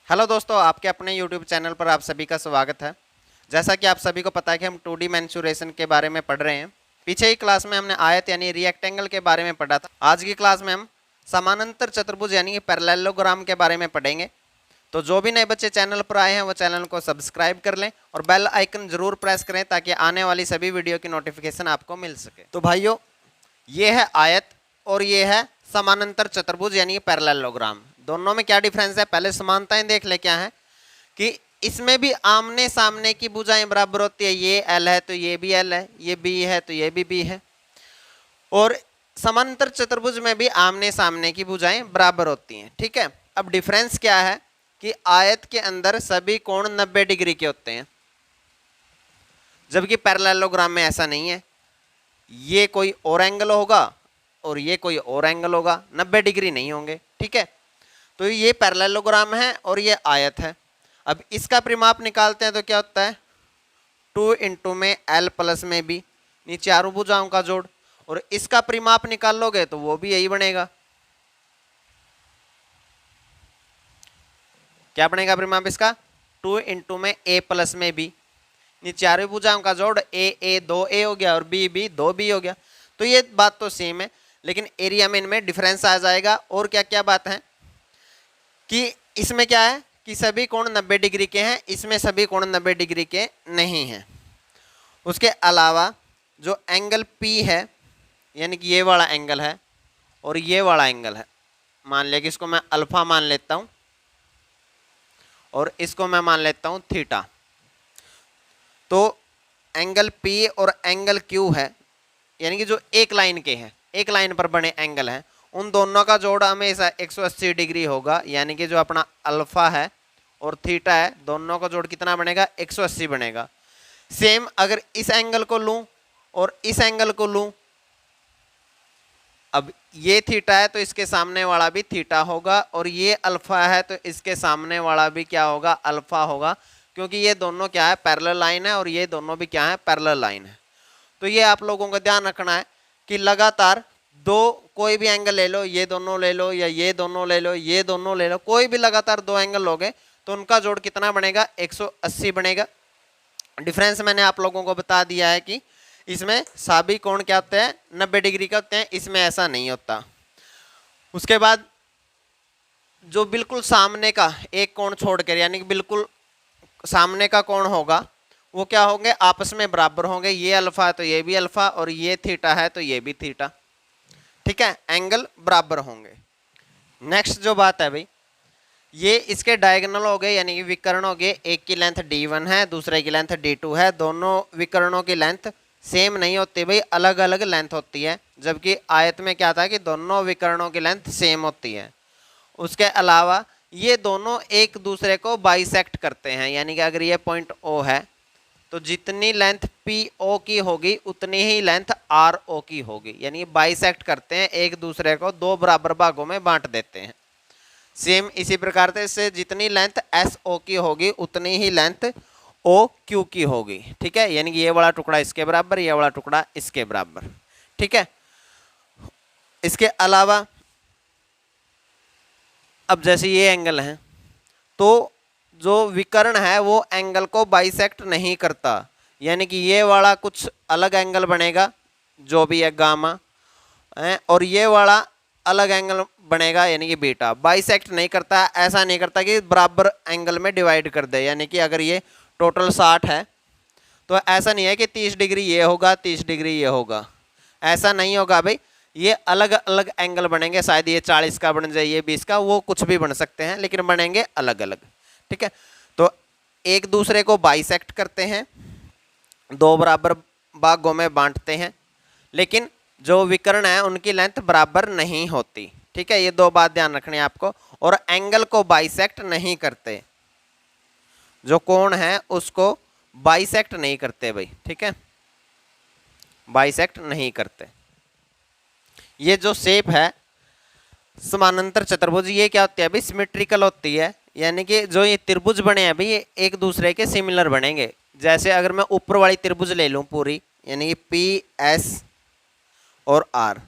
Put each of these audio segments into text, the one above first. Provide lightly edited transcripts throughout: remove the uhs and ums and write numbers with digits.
Hello दोस्तों, आपके अपने यूट्यूब चैनल पर आप सभी का स्वागत है। जैसा कि आप सभी को पता है कि हम 2D मेंसुरेशन के बारे में पढ़ रहे हैं। पीछे ही क्लास में हमने आयत यानी रेक्टेंगल के बारे में पढ़ा था। आज की क्लास में हम समानांतर चतुर्भुज यानी कि पैरेललोग्राम के बारे में पढ़ेंगे। तो जो भी नए बच्चे चैनल पर आए हैं वो चैनल को सब्सक्राइब कर लें और बेल आइकन जरूर प्रेस करें ताकि आने वाली सभी वीडियो की नोटिफिकेशन आपको मिल सके। तो भाइयों, ये है आयत और ये है समानांतर चतुर्भुज यानी कि पैरेललोग्राम। दोनों में क्या डिफरेंस है, पहले समानताएं देख ले। क्या है कि इसमें भी आमने सामने की भुजाएं बराबर होती है। ये एल है तो ये भी एल है, ये बी है तो ये भी बी है। और समांतर चतुर्भुज में भी आमने सामने की भुजाएं बराबर होती हैं। ठीक है, अब डिफरेंस क्या है कि आयत के अंदर सभी कोण 90 डिग्री के होते हैं, जबकि पैरेललोग्राम में ऐसा नहीं है। ये कोई और एंगल होगा और ये कोई और एंगल होगा, 90 डिग्री नहीं होंगे। ठीक है, तो ये पैरेललोग्राम है और ये आयत है। अब इसका परिमाप निकालते हैं तो क्या होता है, 2 इंटू में एल प्लस में बी, नीचे चारों भुजाओं का जोड़। और इसका परिमाप निकाल लोगे तो वो भी यही बनेगा। क्या बनेगा परिमाप इसका, 2 इंटू में ए प्लस में बी, नीचे चारों भुजाओं का जोड़। ए 2a हो गया और बी 2b हो गया। तो ये बात तो सेम है, लेकिन एरिया में इनमें डिफरेंस आ जाएगा। और क्या क्या बात है कि इसमें क्या है कि सभी कोण 90 डिग्री के हैं, इसमें सभी कोण 90 डिग्री के नहीं हैं। उसके अलावा जो एंगल P है यानी कि ये वाला एंगल है और ये वाला एंगल है, मान लिया कि इसको मैं अल्फा मान लेता हूं और इसको मैं मान लेता हूं थीटा। तो एंगल P और एंगल Q है यानी कि जो एक लाइन के हैं, एक लाइन पर बने एंगल हैं, उन दोनों का जोड़ हमेशा 180 डिग्री होगा। यानी कि जो अपना अल्फा है और थीटा है, दोनों का जोड़ कितना बनेगा, 180 बनेगा। सेम अगर इस एंगल को लूं और इस एंगल को लूं, अब ये थीटा है तो इसके सामने वाला भी थीटा होगा, और ये अल्फा है तो इसके सामने वाला भी क्या होगा, अल्फा होगा। क्योंकि ये दोनों क्या है, पैरेलल लाइन है और ये दोनों भी क्या है, पैरेलल लाइन है। तो ये आप लोगों को ध्यान रखना है कि लगातार दो कोई भी एंगल ले लो, ये दोनों ले लो या ये दोनों ले लो, ये दोनों ले लो, कोई भी लगातार दो एंगल लोगे तो उनका जोड़ कितना बनेगा, 180 बनेगा। डिफरेंस मैंने आप लोगों को बता दिया है कि इसमें सभी कोण क्या होते हैं, 90 डिग्री का होते हैं, इसमें ऐसा नहीं होता। उसके बाद जो बिल्कुल सामने का एक कोण छोड़कर यानी कि बिल्कुल सामने का कोण होगा, वो क्या होंगे, आपस में बराबर होंगे। ये अल्फा है तो ये भी अल्फा और ये थीटा है तो ये भी थीटा। ठीक है, एंगल बराबर होंगे। नेक्स्ट जो बात है भाई, ये इसके डायगोनल हो गए यानी कि विकर्ण हो गए। एक की लेंथ d1 है, दूसरे की लेंथ d2 है। दोनों विकर्णों की लेंथ सेम नहीं होती भाई, अलग अलग लेंथ होती है। जबकि आयत में क्या था कि दोनों विकर्णों की लेंथ सेम होती है। उसके अलावा ये दोनों एक दूसरे को बाइसेक्ट करते हैं, यानी कि अगर ये पॉइंट O है तो जितनी लेंथ PO की होगी उतनी ही लेंथ RO की होगी, यानी बाइसेक्ट करते हैं, एक दूसरे को दो बराबर भागों में बांट देते हैं। सेम इसी प्रकार से इससे जितनी लेंथ SO की होगी उतनी ही लेंथ OQ की होगी। ठीक है, यानी कि ये वाला टुकड़ा इसके बराबर, ये वाला टुकड़ा इसके बराबर। ठीक है, इसके अलावा अब जैसे ये एंगल है तो जो विकर्ण है वो एंगल को बाइसेक्ट नहीं करता, यानी कि ये वाला कुछ अलग एंगल बनेगा जो भी है गामा, और ये वाला अलग एंगल बनेगा यानी कि बीटा। बाइसेक्ट नहीं करता, ऐसा नहीं करता कि बराबर एंगल में डिवाइड कर दे। यानी कि अगर ये टोटल 60 है तो ऐसा नहीं है कि 30 डिग्री ये होगा 30 डिग्री ये होगा, ऐसा नहीं होगा भाई। ये अलग अलग एंगल बनेंगे, शायद ये 40 का बन जाए, ये 20 का, वो कुछ भी बन सकते हैं, लेकिन बनेंगे अलग अलग। ठीक है, तो एक दूसरे को बाइसेक्ट करते हैं, दो बराबर भागों में बांटते हैं, लेकिन जो विकर्ण है उनकी लेंथ बराबर नहीं होती। ठीक है, ये दो बात ध्यान रखनी है आपको। और एंगल को बाइसेक्ट नहीं करते, जो कोण है उसको बाइसेक्ट नहीं करते भाई। ठीक है, बाइसेक्ट नहीं करते। ये जो शेप है समानांतर चतुर्भुज, ये क्या होती है भाई, सिमेट्रिकल होती है। यानी कि जो ये त्रिभुज बने हैं भाई ये एक दूसरे के सिमिलर बनेंगे। जैसे अगर मैं ऊपर वाली त्रिभुज ले लूं पूरी, यानी कि PS और R,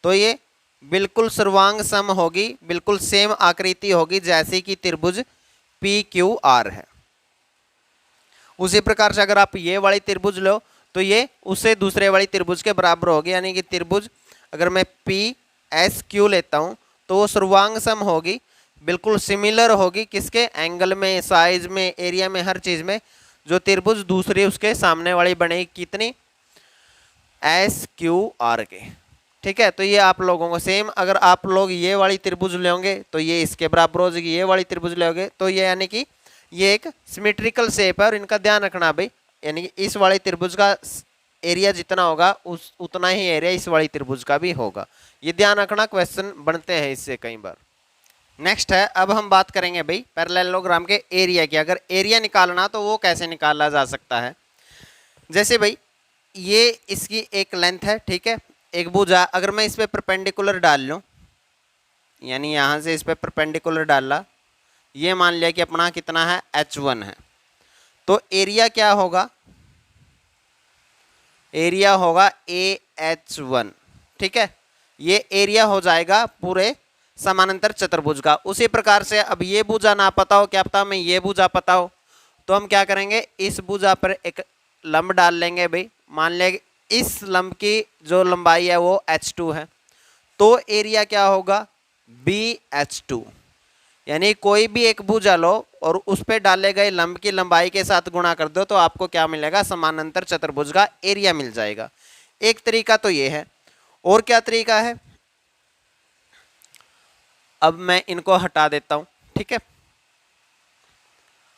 तो ये बिल्कुल सर्वांग सम होगी, बिल्कुल सेम आकृति होगी जैसे कि त्रिभुज PQR है। उसी प्रकार से अगर आप ये वाली त्रिभुज लो तो ये उससे दूसरे वाली त्रिभुज के बराबर होगी, यानी कि त्रिभुज अगर मैं PSQ लेता हूँ तो वो सर्वांग सम होगी, बिल्कुल सिमिलर होगी किसके, एंगल में, साइज में, एरिया में, हर चीज में। जो त्रिभुज दूसरी उसके सामने वाली बनेगी कितनी, SQR के। ठीक है, तो ये आप लोगों को सेम, अगर आप लोग ये वाली त्रिभुज लेंगे तो ये इसके बराबर हो जाएगी, ये वाली त्रिभुज लेंगे तो ये, यानी कि ये एक सिमेट्रिकल शेप है। और इनका ध्यान रखना भाई, यानी कि इस वाली त्रिभुज का एरिया जितना होगा उतना ही एरिया इस वाली त्रिभुज का भी होगा। ये ध्यान रखना, क्वेश्चन बनते हैं इससे कई बार। नेक्स्ट है, अब हम बात करेंगे भाई पैरेललोग्राम के एरिया की। अगर एरिया निकालना तो वो कैसे निकाला जा सकता है। जैसे भाई ये इसकी एक लेंथ है, ठीक है, एक भुजा, अगर मैं इस पे परपेंडिकुलर डाल लूँ, यानी यहाँ से इस पे परपेंडिकुलर डाला, ये मान लिया कि अपना कितना है, H1 है, तो एरिया क्या होगा, एरिया होगा AH1। ठीक है, ये एरिया हो जाएगा पूरे समानांतर चतुर्भुज का। उसी प्रकार से अब ये भुजा ना पता हो, क्या पता मैं ये भुजा पता हो, तो हम क्या करेंगे, इस भुजा पर एक लंब डाल लेंगे भाई। मान लेंगे इस लंब की जो लंबाई है वो H2 है, तो एरिया क्या होगा, BH2। यानी कोई भी एक भुजा लो और उस पर डाले गए लंब की लंबाई के साथ गुणा कर दो तो आपको क्या मिलेगा, समानांतर चतुर्भुज का एरिया मिल जाएगा। एक तरीका तो ये है, और क्या तरीका है, अब मैं इनको हटा देता हूं। ठीक है,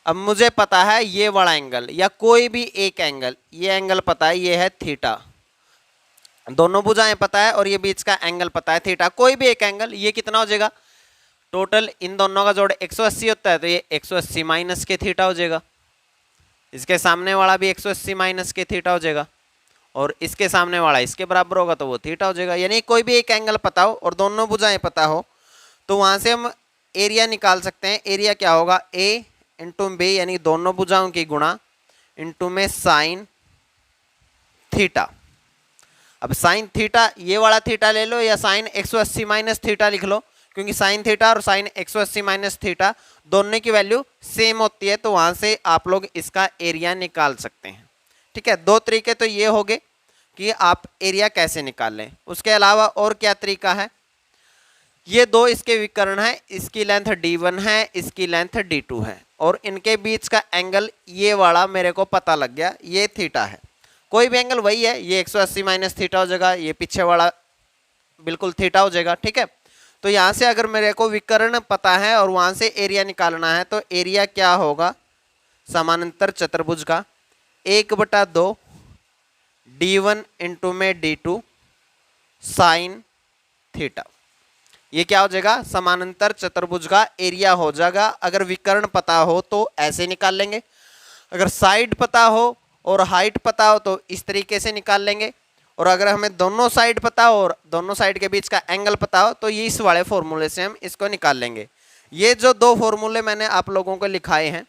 अब मुझे पता है ये वाला एंगल या कोई भी एक एंगल, ये एंगल पता है, ये है थीटा, दोनों भुजाएं पता है, और ये बीच का एंगल पता है थीटा। कोई भी एक एंगल, ये कितना हो जाएगा, टोटल इन दोनों का जोड़ 180 होता है, तो ये 180 माइनस के थीटा हो जाएगा। इसके सामने वाला भी 180 माइनस के थीटा हो जाएगा, और इसके सामने वाला इसके बराबर होगा तो वो थीटा हो जाएगा। यानी कोई भी एक एंगल पता हो और दोनों भुजाएं पता हो तो वहां से हम एरिया निकाल सकते हैं। एरिया क्या होगा, A इंटू B, यानी दोनों भुजाओं की गुणा इंटू में साइन थीटा। अब साइन थीटा, ये वाला थीटा ले लो या साइन 180 माइनस थीटा लिख लो, क्योंकि साइन थीटा और साइन 180 माइनस थीटा दोनों की वैल्यू सेम होती है, तो वहां से आप लोग इसका एरिया निकाल सकते हैं। ठीक है, दो तरीके तो ये हो गए कि आप एरिया कैसे निकाल लें। उसके अलावा और क्या तरीका है, ये दो इसके विकर्ण है, इसकी लेंथ D1 है, इसकी लेंथ D2 है, और इनके बीच का एंगल ये वाला मेरे को पता लग गया, ये थीटा है। कोई भी एंगल वही है, ये 180 माइनस थीटा हो जाएगा, ये पीछे वाला बिल्कुल थीटा हो जाएगा। ठीक है, तो यहाँ से अगर मेरे को विकर्ण पता है और वहाँ से एरिया निकालना है तो एरिया क्या होगा, समानांतर चतुर्भुज का 1/2 D1 इंटू में D2 साइन थीटा। ये क्या हो जाएगा, समानांतर चतुर्भुज का एरिया हो जाएगा। अगर विकर्ण पता हो तो ऐसे निकाल लेंगे, अगर साइड पता हो और हाइट पता हो तो इस तरीके से निकाल लेंगे, और अगर हमें दोनों साइड पता हो और दोनों साइड के बीच का एंगल पता हो तो ये इस वाले फॉर्मूले से हम इसको निकाल लेंगे। ये जो दो फॉर्मूले मैंने आप लोगों को लिखाए हैं,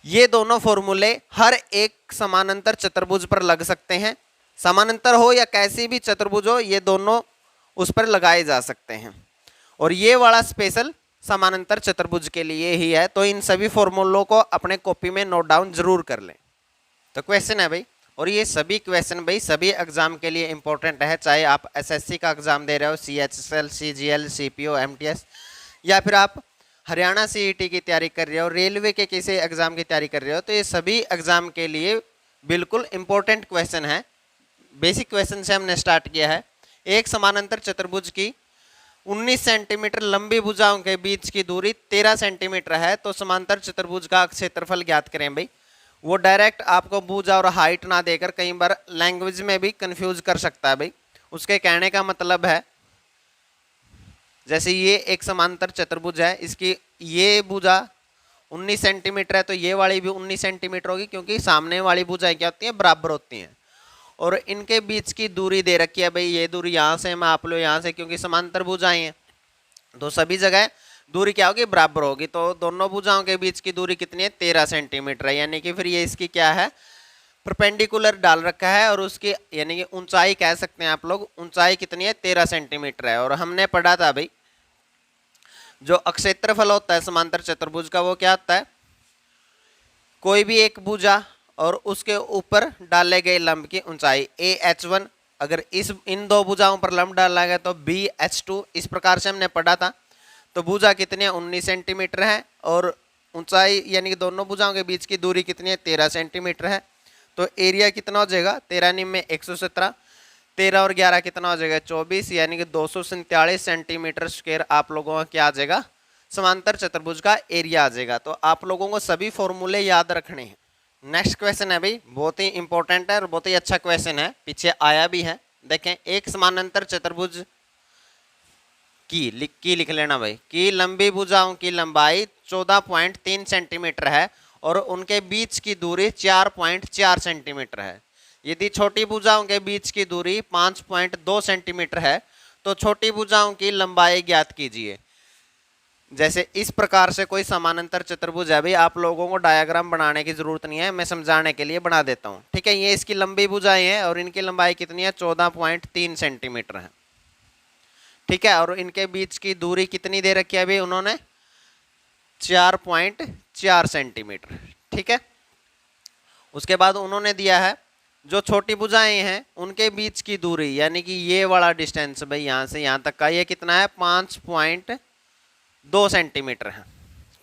ये दोनों फॉर्मूले हर एक समानांतर चतुर्भुज पर लग सकते हैं। समानांतर हो या कैसी भी चतुर्भुज हो, ये दोनों उस पर लगाए जा सकते हैं, और ये वाला स्पेशल समानांतर चतुर्भुज के लिए ही है। तो इन सभी फॉर्मूलों को अपने कॉपी में नोट डाउन जरूर कर लें। तो क्वेश्चन है भाई, और ये सभी क्वेश्चन भाई सभी एग्जाम के लिए इंपॉर्टेंट है, चाहे आप एसएससी का एग्जाम दे रहे हो, CHSL, CGL, CPO, MTS, या फिर आप हरियाणा CET की तैयारी कर रहे हो, रेलवे के किसी एग्जाम की तैयारी कर रहे हो, तो ये सभी एग्जाम के लिए बिल्कुल इंपॉर्टेंट क्वेश्चन है। बेसिक क्वेश्चन से हमने स्टार्ट किया है। एक समानांतर चतुर्भुज की 19 सेंटीमीटर लंबी भुजाओं के बीच की दूरी 13 सेंटीमीटर है, तो समांतर चतुर्भुज का क्षेत्रफल ज्ञात करें भाई। वो डायरेक्ट आपको भुजा और हाइट ना देकर कई बार लैंग्वेज में भी कंफ्यूज कर सकता है भाई। उसके कहने का मतलब है, जैसे ये एक समांतर चतुर्भुज है, इसकी ये भुजा 19 सेंटीमीटर है, तो ये वाली भी 19 सेंटीमीटर होगी, क्योंकि सामने वाली भुजाएं क्या होती हैं, बराबर होती हैं। और इनके बीच की दूरी दे रखी है भाई, ये दूरी यहाँ से माप लो, यहाँ से, क्योंकि समांतर भुजाएं हैं तो सभी जगह दूरी क्या होगी, बराबर होगी। तो दोनों भुजाओं के बीच की दूरी कितनी है, 13 सेंटीमीटर है, यानी कि फिर ये इसकी क्या है, परपेंडिकुलर डाल रखा है, और उसकी यानी कि ऊंचाई कह सकते हैं आप लोग, ऊंचाई कितनी है, 13 सेंटीमीटर है। और हमने पढ़ा था भाई जो अक्षेत्रफल होता है समांतर चतुर्भुज का वो क्या होता है, कोई भी एक भुजा और उसके ऊपर डाले गए लंब की ऊंचाई AH1, अगर इन दो भुजाओं पर लंब डाला गया तो BH2, इस प्रकार से हमने पढ़ा था। तो भुजा कितनी है, 19 सेंटीमीटर है, और ऊंचाई यानी कि दोनों भुजाओं के बीच की दूरी कितनी है, 13 सेंटीमीटर है। तो एरिया कितना हो जाएगा, 13 निम में 117, 13 और 11 कितना हो जाएगा, 24, यानी कि 247 सेंटीमीटर स्क्वायर आप लोगों का क्या आ जाएगा, समांतर चतुर्भुज का एरिया आ जाएगा। तो आप लोगों को सभी फॉर्मूले याद रखने हैं। नेक्स्ट क्वेश्चन है भाई, बहुत ही इंपॉर्टेंट है और बहुत ही अच्छा क्वेश्चन है, पीछे आया भी है। देखें, एक समानांतर चतुर्भुज की लिख लेना भाई, की लंबी भुजाओं की लंबाई 14.3 सेंटीमीटर है और उनके बीच की दूरी 4.4 सेंटीमीटर है। यदि छोटी भुजाओं के बीच की दूरी 5.2 सेंटीमीटर है तो छोटी भुजाओं की लंबाई ज्ञात कीजिए। जैसे इस प्रकार से कोई समानांतर चतुर्भुज है भाई, आप लोगों को डायग्राम बनाने की जरूरत नहीं है, मैं समझाने के लिए बना देता हूँ। ठीक है, ये इसकी लंबी भुजाएं हैं और इनकी लंबाई कितनी है, 14.3 सेंटीमीटर है। ठीक है, और इनके बीच की दूरी कितनी दे रखी है अभी उन्होंने, 4.4 सेंटीमीटर। ठीक है, उसके बाद उन्होंने दिया है जो छोटी भुजाएं हैं उनके बीच की दूरी, यानी कि ये वाला डिस्टेंस भाई यहाँ से यहाँ तक का, ये कितना है, 5.2 सेंटीमीटर है।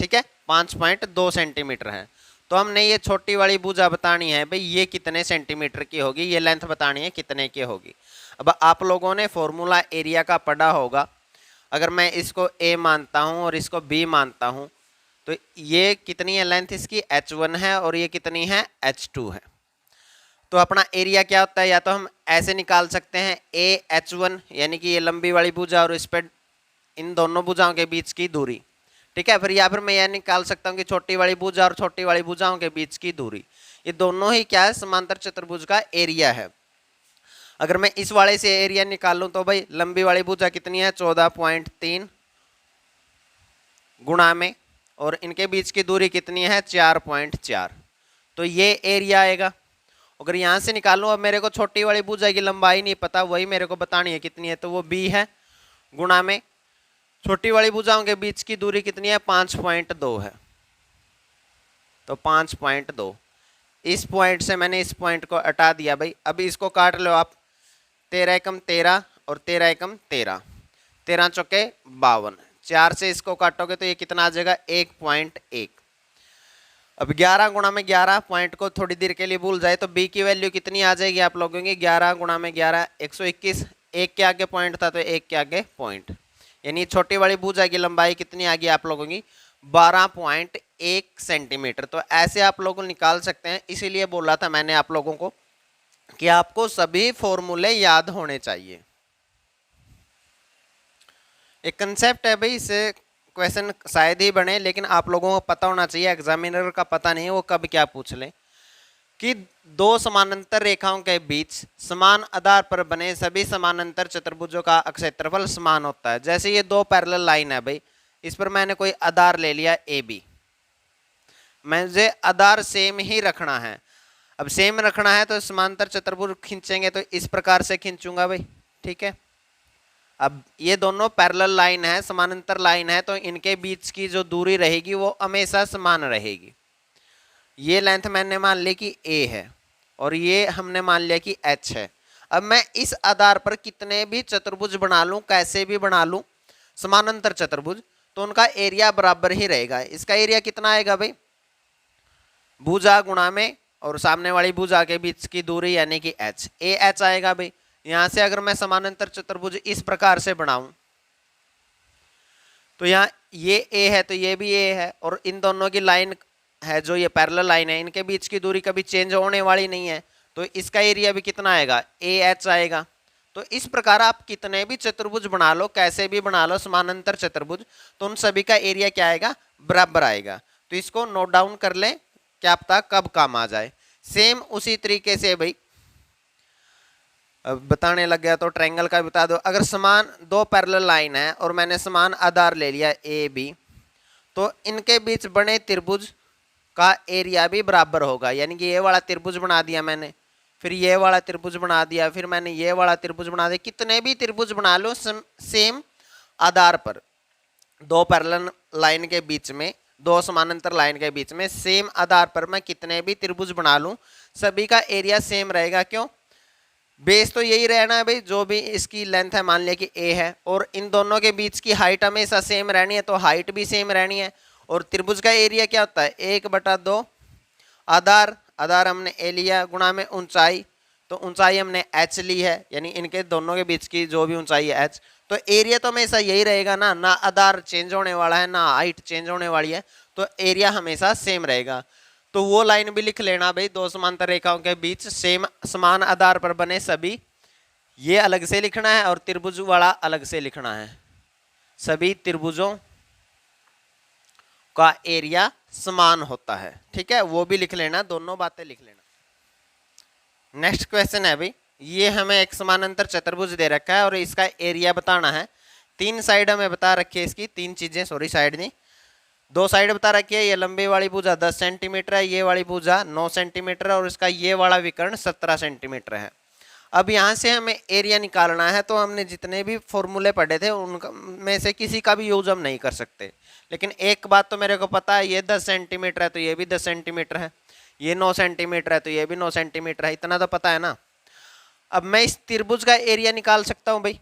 ठीक है, 5.2 सेंटीमीटर है। तो हमने ये छोटी वाली भुजा बतानी है भाई, ये कितने सेंटीमीटर की होगी, ये लेंथ बतानी है कितने की होगी। अब आप लोगों ने फॉर्मूला एरिया का पढ़ा होगा। अगर मैं इसको A मानता हूँ और इसको B मानता हूँ तो ये कितनी है लेंथ इसकी, H1 है, और ये कितनी है, H2 है। तो अपना एरिया क्या होता है, या तो हम ऐसे निकाल सकते हैं AH1, यानी कि ये लंबी वाली भुजा और इस पर इन दोनों भुजाओं के बीच की दूरी। ठीक है, फिर या फिर मैं यह निकाल सकता हूँ कि छोटी वाली भुजा और छोटी वाली भुजाओं के बीच की दूरी, ये दोनों ही क्या है, समांतर चतुर्भुज का एरिया है। अगर मैं इस वाले से एरिया निकालूं तो भाई लंबी वाली भुजा कितनी है, 14.3 गुणा में, और इनके बीच की दूरी कितनी है, 4.4, तो ये एरिया आएगा। अगर यहाँ से निकालूं, अब मेरे को छोटी वाली भुजा की लंबाई नहीं पता, वही मेरे को बतानी है कितनी है, तो वो B है, गुणा में छोटी वाली भुजाओं के बीच की दूरी कितनी है, 5.2 है, तो 5.2। इस पॉइंट से मैंने इस पॉइंट को हटा दिया भाई। अभी इसको काट लो आप, 13 एकम 13 और 13 एकम 13, 13 चौके 52, 4 से इसको काटोगे तो ये कितना आ जाएगा, 1.1। अब 11 गुणा में 11, पॉइंट को थोड़ी देर के लिए भूल जाए तो B की वैल्यू कितनी आ जाएगी आप लोगों की, 11 गुणा में 11, 121, एक के आगे पॉइंट था तो एक के आगे पॉइंट, यानी छोटी वाली भुजा की लंबाई कितनी आ गई आप लोगों की, 12.1 सेंटीमीटर। तो ऐसे आप लोग निकाल सकते हैं, इसीलिए बोला था मैंने आप लोगों को कि आपको सभी फॉर्मूले याद होने चाहिए। एक कंसेप्ट है भाई, इससे क्वेश्चन शायद ही बने, लेकिन आप लोगों को पता होना चाहिए, एग्जामिनर का पता नहीं वो कब क्या पूछ ले, कि दो समानांतर रेखाओं के बीच समान आधार पर बने सभी समानांतर चतुर्भुजों का क्षेत्रफल समान होता है। जैसे ये दो पैरेलल लाइन है भाई, इस पर मैंने कोई आधार ले लिया AB, मुझे आधार सेम ही रखना है। अब सेम रखना है तो समांतर चतुर्भुज खींचेंगे तो इस प्रकार से खींचूंगा भाई। ठीक है, अब ये दोनों पैरेलल लाइन है, समानांतर लाइन है, तो इनके बीच की जो दूरी रहेगी वो हमेशा समान रहेगी। ये लेंथ मैंने मान ली कि A है और ये हमने मान लिया कि H है। अब मैं इस आधार पर कितने भी चतुर्भुज बना लूं, कैसे भी बना लूं समानांतर चतुर्भुज, तो उनका एरिया बराबर ही रहेगा। इसका एरिया कितना आएगा भाई, भुजा गुणा में और सामने वाली भुजा के बीच की दूरी यानी कि H, AH आएगा भाई। यहां से अगर मैं समानांतर चतुर्भुज इस प्रकार से बनाऊं तो यहाँ ये A है तो ये भी A है, और इन दोनों की लाइन है जो ये पैरेलल लाइन है, इनके बीच की दूरी कभी चेंज होने वाली नहीं है, तो इसका एरिया भी कितना आएगा, AH आएगा। तो इस प्रकार आप कितने भी चतुर्भुज बना लो, कैसे भी बना लो समानांतर चतुर्भुज, तो उन सभी का एरिया क्या आएगा, बराबर आएगा। तो इसको नोट डाउन कर लें, क्या पता कब काम आ जाए। सेम उसी तरीके से भाई अब बताने लग गया तो ट्रायंगल का बता दो। अगर समान दो पैरेलल लाइन है और मैंने समान आधार ले लिया AB, तो इनके बीच बने त्रिभुज का एरिया भी बराबर होगा। यानी कि ये वाला त्रिभुज बना दिया मैंने, फिर ये वाला त्रिभुज बना दिया, फिर मैंने ये वाला त्रिभुज बना दिया, कितने भी त्रिभुज बना लो सेम आधार पर, दो पैरेलल लाइन के बीच में, दो समानांतर लाइन के बीच में सेम आधार पर मैं कितने भी त्रिभुज बना लूं, सभी का एरिया सेम रहेगा। क्यों? बेस तो यही रहना है भाई, जो भी इसकी लेंथ है, मान लिया कि ए है, और इन दोनों के बीच की हाइट हमेशा सेम रहनी है, तो हाइट भी सेम रहनी है। और त्रिभुज का एरिया क्या होता है? 1/2 आधार, आधार हमने ए लिया, गुणा में ऊंचाई, तो ऊंचाई हमने एच ली है, यानी इनके दोनों के बीच की जो भी ऊंचाई है एच, तो एरिया तो हमेशा यही रहेगा ना, ना आधार चेंज होने वाला है ना हाइट चेंज होने वाली है, तो एरिया हमेशा सेम रहेगा। तो वो लाइन भी लिख लेना भाई, दो समांतर रेखाओं के बीच सेम समान आधार पर बने सभी, ये अलग से लिखना है और त्रिभुज वाला अलग से लिखना है। सभी त्रिभुजों का एरिया समान होता है, ठीक है, वो भी लिख लेना, दोनों बातें लिख लेना। नेक्स्ट क्वेश्चन है भाई, ये हमें एक समानांतर चतुर्भुज दे रखा है और इसका एरिया बताना है। तीन साइड हमें बता रखी है, इसकी तीन चीजें, सॉरी साइड नहीं, दो साइड बता रखी है। ये लंबी वाली भुजा 10 सेंटीमीटर है, ये वाली भुजा 9 सेंटीमीटर है, और इसका ये वाला विकर्ण 17 सेंटीमीटर है। अब यहाँ से हमें एरिया निकालना है, तो हमने जितने भी फॉर्मूले पढ़े थे उनमें से किसी का भी यूज हम नहीं कर सकते, लेकिन एक बात तो मेरे को पता है, ये 10 सेंटीमीटर है तो ये भी 10 सेंटीमीटर है, ये 9 सेंटीमीटर है तो ये भी 9 सेंटीमीटर है, इतना तो पता है ना। अब मैं इस त्रिभुज का एरिया निकाल सकता हूँ भाई,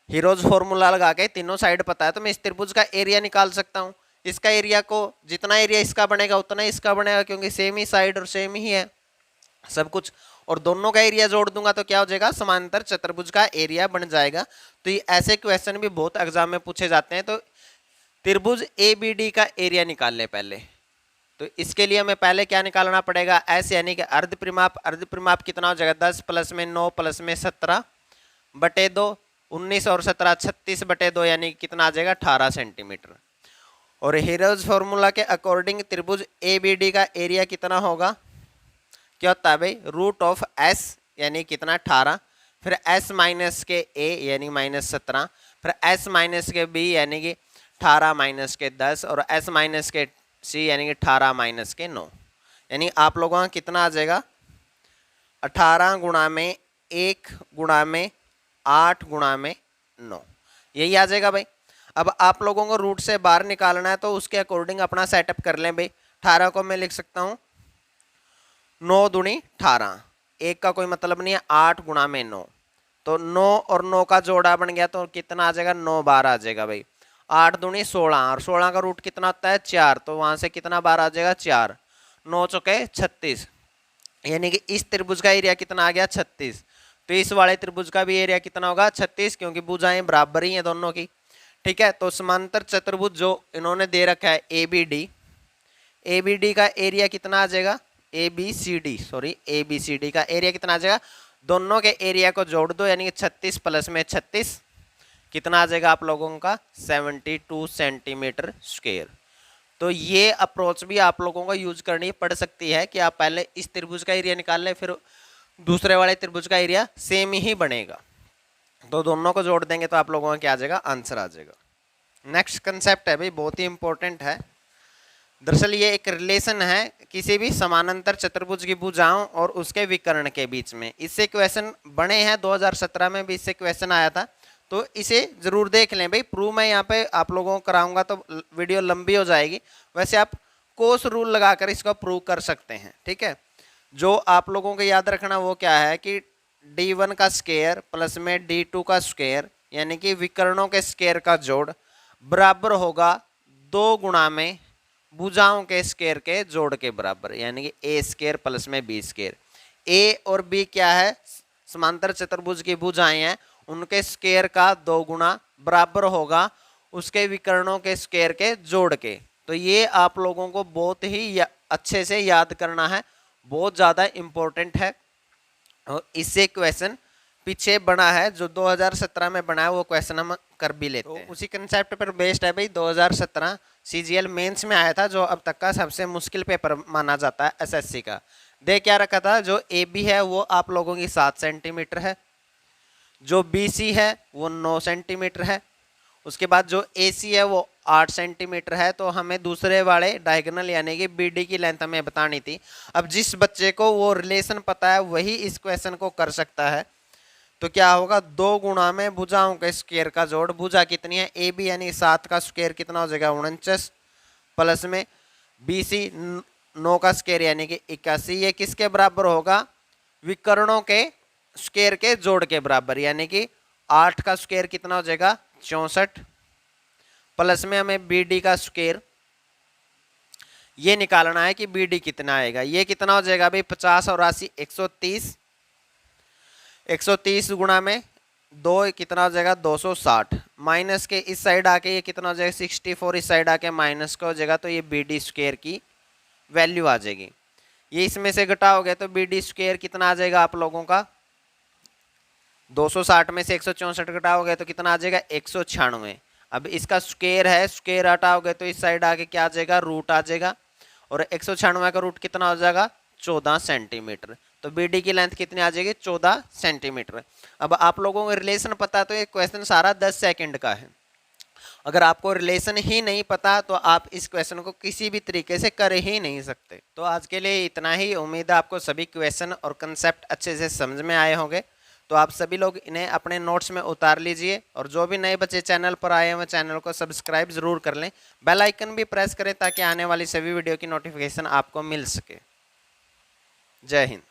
हीरोज फॉर्मूला लगा के, तीनों साइड पता है, तो मैं इस त्रिभुज का एरिया निकाल सकता हूँ। इसका एरिया को, जितना एरिया इसका बनेगा उतना इसका बनेगा, क्योंकि सेम ही साइड और सेम ही है सब कुछ, और दोनों का एरिया जोड़ दूंगा तो क्या हो जाएगा? समांतर चतुर्भुज का एरिया बन जाएगा। तो ये ऐसे क्वेश्चन भी बहुत एग्जाम में पूछे जाते हैं। तो त्रिभुज ABD का एरिया निकाल ले पहले, तो इसके लिए हमें पहले क्या निकालना पड़ेगा? एस यानी कि अर्ध परिमाप, अर्ध परिमाप कितना हो जाएगा? 10 + में 9 + में 17 बटे 2, 19 और 17 36 बटे 2, यानी कितना आ जाएगा? 18 सेंटीमीटर। और हीरोज फॉर्मूला के अकॉर्डिंग त्रिभुज ABD का एरिया कितना होगा? क्या होता है भाई? √S यानी कितना? 18, फिर S माइनस के A यानी -17, फिर S माइनस के B यानी कि 18 माइनस के 10, और S माइनस के C यानी कि 18 माइनस के 9, यानी आप लोगों का कितना आ जाएगा? 18 गुणा में 1 गुणा में 8 गुणा में 9, यही आ जाएगा भाई। अब आप लोगों को रूट से बाहर निकालना है, तो उसके अकॉर्डिंग अपना सेटअप कर लें भाई। 18 को मैं लिख सकता हूँ 9 दूनी 18, एक का कोई मतलब नहीं है, 8 गुणा में 9, तो 9 और 9 का जोड़ा बन गया, तो कितना आ जाएगा? 9 बार आ जाएगा भाई। 8 दूनी 16, और 16 का रूट कितना होता है? 4, तो वहां से कितना बार आ जाएगा? 4, 9 चौके 36, यानी कि इस त्रिभुज का एरिया कितना आ गया? 36। तो इस वाले त्रिभुज का भी एरिया कितना होगा? 36, क्योंकि भुजाएं बराबर ही हैं दोनों की, ठीक है। तो समांतर चतुर्भुज जो इन्होंने दे रखा है ABD का एरिया कितना आ जाएगा? ABCD का एरिया कितना आ जाएगा? दोनों के एरिया को जोड़ दो, यानी कि 36 + में 36 कितना आ जाएगा आप लोगों का? 72 सेंटीमीटर स्क्वायर। तो ये अप्रोच भी आप लोगों को यूज करनी पड़ सकती है कि आप पहले इस त्रिभुज का एरिया निकाल लें, फिर दूसरे वाले त्रिभुज का एरिया सेम ही बनेगा, तो दोनों को जोड़ देंगे तो आप लोगों का क्या आ जाएगा? आंसर आ जाएगा। नेक्स्ट कंसेप्ट है भाई, बहुत ही इंपॉर्टेंट है। दरअसल ये एक रिलेशन है किसी भी समानांतर चतुर्भुज की भुजाओं और उसके विकर्ण के बीच में। इससे क्वेश्चन बने हैं, 2017 में भी इससे क्वेश्चन आया था, तो इसे जरूर देख लें भाई। प्रूव मैं यहाँ पे आप लोगों को कराऊंगा तो वीडियो लंबी हो जाएगी, वैसे आप कोस रूल लगाकर इसको प्रूव कर सकते हैं, ठीक है। जो आप लोगों को याद रखना वो क्या है कि D1 का स्क्वायर प्लस में D2 का स्क्वायर, यानी कि विकर्णों के स्क्वायर का जोड़ बराबर होगा 2 गुणा में भुजाओं के स्क्वायर के जोड़ के बराबर, यानी कि A² प्लस में B²। A और B क्या है? समांतर चतुर्भुज की भुजाएं हैं, उनके स्क्वायर का 2 गुणा बराबर होगा उसके विकर्णों के स्क्वायर के जोड़ के। तो ये आप लोगों को बहुत ही अच्छे से याद करना है, बहुत ज़्यादा इम्पोर्टेंट है। और इससे क्वेश्चन पीछे बना है, जो 2017 में बना है, वो क्वेश्चन हम कर भी लेते हैं। उसी कंसेप्ट पर बेस्ड है भाई। 2017 CGL मेंस में आया था, जो अब तक का सबसे मुश्किल पेपर माना जाता है SSC का। दे क्या रखा था? जो AB है वो आप लोगों की 7 सेंटीमीटर है, जो BC है वो 9 सेंटीमीटर है, उसके बाद जो AC है वो 8 सेंटीमीटर है। तो हमें दूसरे वाले डायगोनल यानी कि BD की लेंथ हमें बतानी थी। अब जिस बच्चे को वो रिलेशन पता है वही इस क्वेश्चन को कर सकता है। तो क्या होगा 2 गुणा में भुजाओं के स्क्वायर का जोड़, भुजा कितनी है ए बी यानी 7 का स्क्वायर कितना हो जाएगा 49, प्लस में बी सी 9 का स्क्वायर यानी कि 81, ये किसके बराबर होगा विकर्णों के स्क्वायर के जोड़ के बराबर, यानी कि 8 का स्क्वायर कितना हो जाएगा 64, प्लस में हमें बी डी का स्क्वायर ये निकालना है कि बी डी कितना आएगा, ये कितना हो जाएगा भाई 50 और 80 130, 130 गुणा में 2 कितना हो जाएगा 260, माइनस के इस साइड आके ये कितना हो जाएगा 64, इस साइड आके माइनस का हो जाएगा, तो ये बी डी स्क्वायर की वैल्यू आ जाएगी। ये इसमें से घटाओगे तो बी डी स्क्वायर कितना आ जाएगा आप लोगों का 260 में से 164 घटाओगे तो कितना आ जाएगा 196। अब इसका स्क्वायर है, स्क्वायर हटाओगे तो इस साइड आके क्या आ जाएगा रूट आ जाएगा, और 196 का रूट कितना हो जाएगा 14 सेंटीमीटर। तो बीडी की लेंथ कितनी आ जाएगी 14 सेंटीमीटर। अब आप लोगों को रिलेशन पता है तो ये क्वेश्चन सारा 10 सेकंड का है। अगर आपको रिलेशन ही नहीं पता तो आप इस क्वेश्चन को किसी भी तरीके से कर ही नहीं सकते। तो आज के लिए इतना ही। उम्मीद है आपको सभी क्वेश्चन और कंसेप्ट अच्छे से समझ में आए होंगे। तो आप सभी लोग इन्हें अपने नोट्स में उतार लीजिए, और जो भी नए बच्चे चैनल पर आए हैं चैनल को सब्सक्राइब जरूर कर लें, बेल आइकन भी प्रेस करें ताकि आने वाली सभी वीडियो की नोटिफिकेशन आपको मिल सके। जय हिंद।